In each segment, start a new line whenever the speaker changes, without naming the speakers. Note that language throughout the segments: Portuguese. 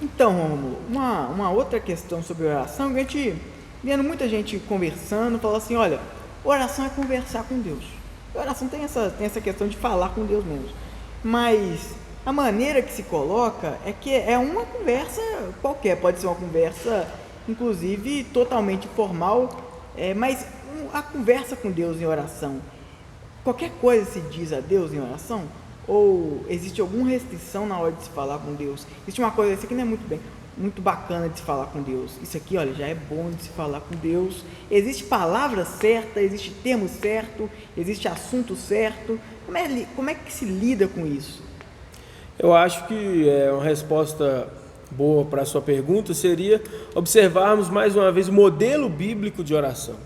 Então, Rômulo, uma outra questão sobre oração, que a gente, vendo muita gente conversando, fala assim, olha, oração é conversar com Deus. Oração tem essa questão de falar com Deus mesmo. Mas a maneira que se coloca é que é uma conversa qualquer, pode ser uma conversa, inclusive, totalmente formal, mas a conversa com Deus em oração, qualquer coisa se diz a Deus em oração? Ou existe alguma restrição na hora de se falar com Deus? Existe uma coisa, isso aqui não é muito bacana de se falar com Deus. Isso aqui, olha, já é bom de se falar com Deus. Existe palavra certa, existe termo certo, existe assunto certo. Como é que se lida com isso?
Eu acho que uma resposta boa para a sua pergunta seria observarmos mais uma vez o modelo bíblico de oração.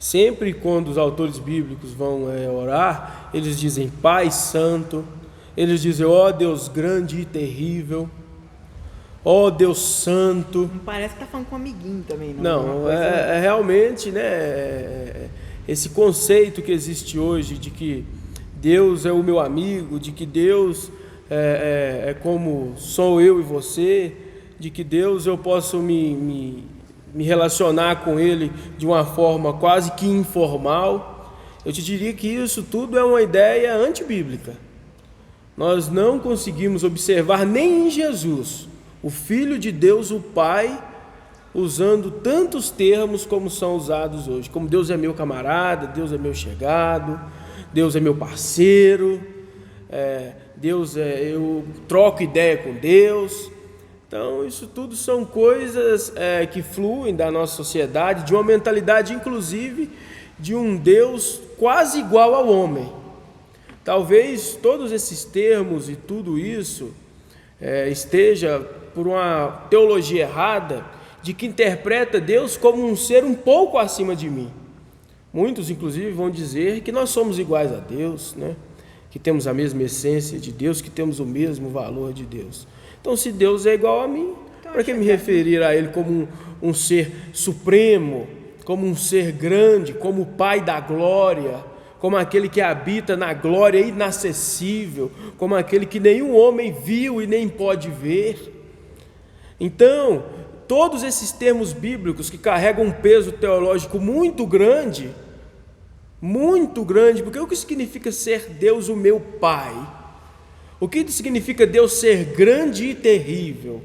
Sempre quando os autores bíblicos vão orar, eles dizem Pai Santo, eles dizem ó Deus grande e terrível, ó Deus Santo.
Não parece que está falando com um amiguinho também, não?
Não, é realmente, né, esse conceito que existe hoje de que Deus é o meu amigo, de que Deus é como sou eu e você, de que Deus eu posso me relacionar com Ele de uma forma quase que informal. Eu te diria que isso tudo é uma ideia antibíblica. Nós não conseguimos observar nem em Jesus, o Filho de Deus, o Pai, usando tantos termos como são usados hoje, como Deus é meu camarada, Deus é meu chegado, Deus é meu parceiro, eu troco ideia com Deus. Então isso tudo são coisas que fluem da nossa sociedade, de uma mentalidade inclusive de um Deus quase igual ao homem. Talvez todos esses termos e tudo isso esteja por uma teologia errada de que interpreta Deus como um ser um pouco acima de mim. Muitos inclusive vão dizer que nós somos iguais a Deus, né? Que temos a mesma essência de Deus, que temos o mesmo valor de Deus. Então, se Deus é igual a mim, para que me referir a Ele como um ser supremo, como um ser grande, como o Pai da glória, como aquele que habita na glória inacessível, como aquele que nenhum homem viu e nem pode ver? Então, todos esses termos bíblicos que carregam um peso teológico muito grande, porque o que significa ser Deus o meu Pai? O que significa Deus ser grande e terrível?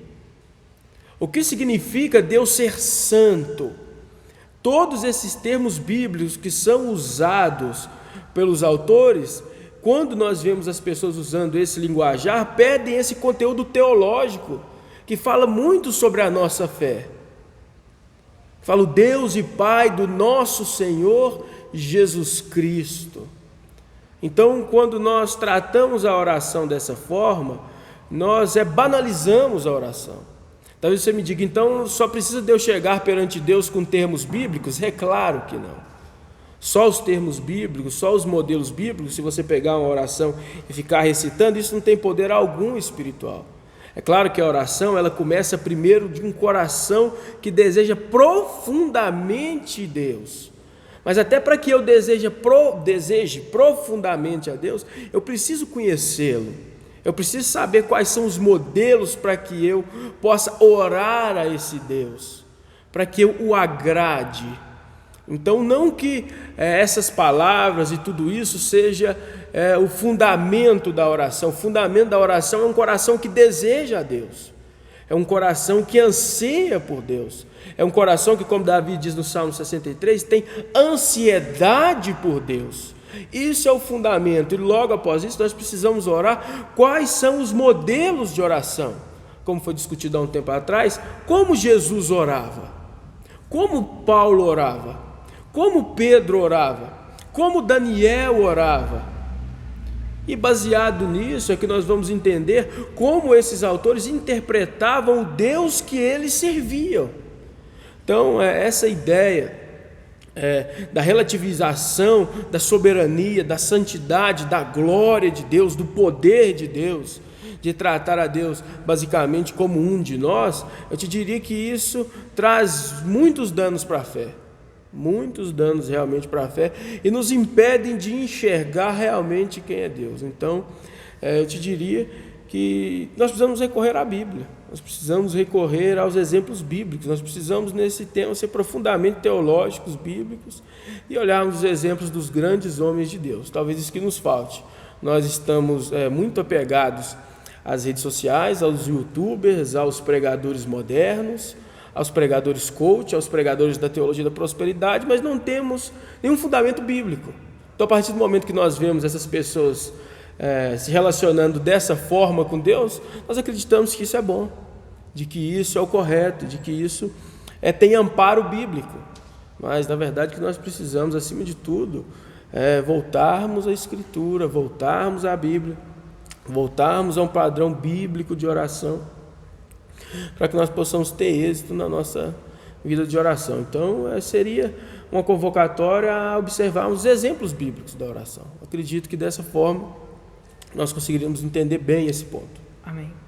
O que significa Deus ser santo? Todos esses termos bíblicos que são usados pelos autores, quando nós vemos as pessoas usando esse linguajar, perdem esse conteúdo teológico que fala muito sobre a nossa fé. Fala o Deus e Pai do nosso Senhor Jesus Cristo. Então, quando nós tratamos a oração dessa forma, nós banalizamos a oração. Talvez você me diga, então só precisa de eu chegar perante Deus com termos bíblicos? É claro que não. Só os termos bíblicos, só os modelos bíblicos, se você pegar uma oração e ficar recitando, isso não tem poder algum espiritual. É claro que a oração, ela começa primeiro de um coração que deseja profundamente Deus. Mas até para que eu deseje profundamente a Deus, eu preciso conhecê-lo. Eu preciso saber quais são os modelos para que eu possa orar a esse Deus, para que eu o agrade. Então, não que essas palavras e tudo isso seja o fundamento da oração. O fundamento da oração é um coração que deseja a Deus. É um coração que anseia por Deus. É um coração que, como Davi diz no Salmo 63, tem ansiedade por Deus. Isso é o fundamento. E logo após isso nós precisamos orar quais são os modelos de oração. Como foi discutido há um tempo atrás, como Jesus orava, como Paulo orava, como Pedro orava, como Daniel orava. E baseado nisso é que nós vamos entender como esses autores interpretavam o Deus que eles serviam. Então, essa ideia da relativização, da soberania, da santidade, da glória de Deus, do poder de Deus, de tratar a Deus basicamente como um de nós, eu te diria que isso traz muitos danos para a fé. Muitos danos realmente para a fé e nos impedem de enxergar realmente quem é Deus. Então, eu te diria que nós precisamos recorrer à Bíblia, nós precisamos recorrer aos exemplos bíblicos, nós precisamos nesse tema ser profundamente teológicos, bíblicos, e olharmos os exemplos dos grandes homens de Deus. Talvez isso que nos falte. Nós estamos muito apegados às redes sociais, aos youtubers, aos pregadores modernos, aos pregadores coach, aos pregadores da teologia da prosperidade, mas não temos nenhum fundamento bíblico. Então, a partir do momento que nós vemos essas pessoas se relacionando dessa forma com Deus, nós acreditamos que isso é bom, de que isso é o correto, de que isso tem amparo bíblico. Mas, na verdade, que nós precisamos, acima de tudo, voltarmos à Escritura, voltarmos à Bíblia, voltarmos a um padrão bíblico de oração, para que nós possamos ter êxito na nossa vida de oração. Então, seria uma convocatória a observarmos os exemplos bíblicos da oração. Acredito que dessa forma nós conseguiríamos entender bem esse ponto.
Amém.